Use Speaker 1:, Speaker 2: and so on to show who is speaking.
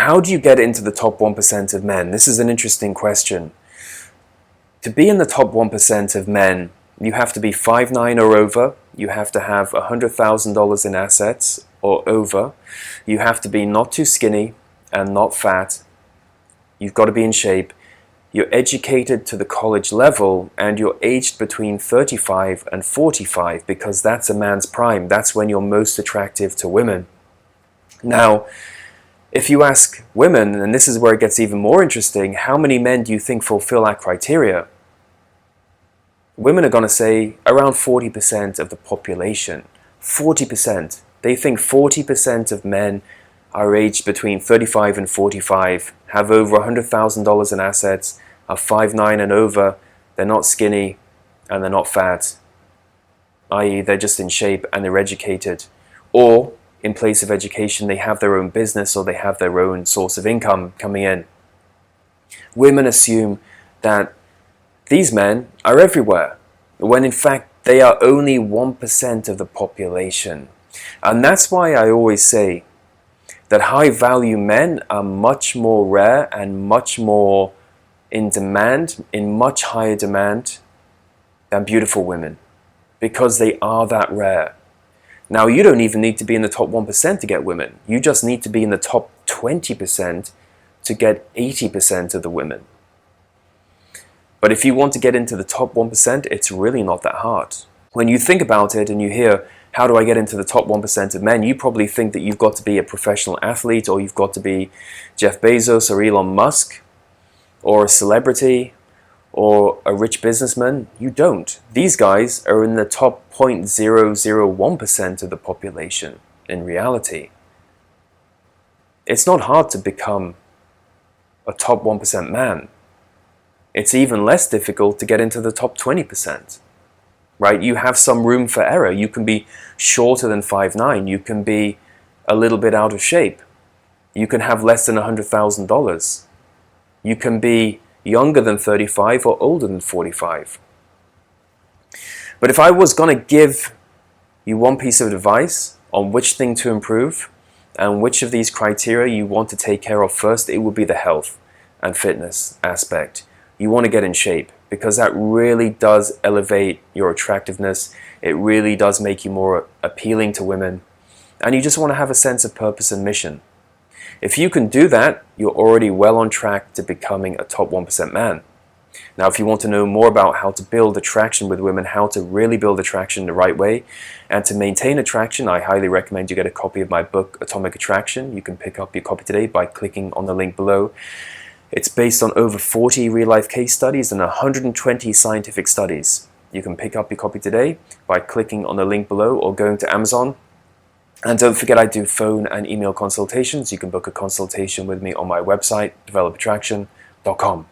Speaker 1: How do you get into the top 1% of men? This is an interesting question. To be in the top 1% of men, you have to be 5'9" or over. You have to have $100,000 in assets or over. You have to be not too skinny and not fat. You've got to be in shape. You're educated to the college level, and you're aged between 35 and 45 because that's a man's prime. That's when you're most attractive to women. Now, if you ask women, and this is where it gets even more interesting, how many men do you think fulfill that criteria? Women are going to say around 40% of the population. 40%. They think 40% of men are aged between 35 and 45, have over $100,000 in assets, are 5'9" and over, they're not skinny, and they're not fat, i.e. they're just in shape and they're educated. Or, in place of education, they have their own business or they have their own source of income coming in. Women assume that these men are everywhere, when in fact they are only 1% of the population. And that's why I always say that high value men are much more rare and much more in demand, in much higher demand than beautiful women, because they are that rare. Now, you don't even need to be in the top 1% to get women. You just need to be in the top 20% to get 80% of the women. But if you want to get into the top 1%, it's really not that hard. When you think about it and you hear, how do I get into the top 1% of men? You probably think that you've got to be a professional athlete, or you've got to be Jeff Bezos or Elon Musk, or a celebrity, or a rich businessman. You don't. These guys are in the top 0.001% of the population in reality. It's not hard to become a top 1% man. It's even less difficult to get into the top 20%. Right? You have some room for error. You can be shorter than 5'9". You can be a little bit out of shape. You can have less than $100,000. You can be younger than 35 or older than 45. But if I was going to give you one piece of advice on which thing to improve and which of these criteria you want to take care of first, it would be the health and fitness aspect. You want to get in shape, because that really does elevate your attractiveness. It really does make you more appealing to women. And you just want to have a sense of purpose and mission. If you can do that, you're already well on track to becoming a top 1% man. Now, if you want to know more about how to build attraction with women, how to really build attraction the right way, and to maintain attraction, I highly recommend you get a copy of my book, Atomic Attraction. You can pick up your copy today by clicking on the link below. It's based on over 40 real-life case studies and 120 scientific studies. You can pick up your copy today by clicking on the link below or going to Amazon. And don't forget, I do phone and email consultations. You can book a consultation with me on my website, developattraction.com.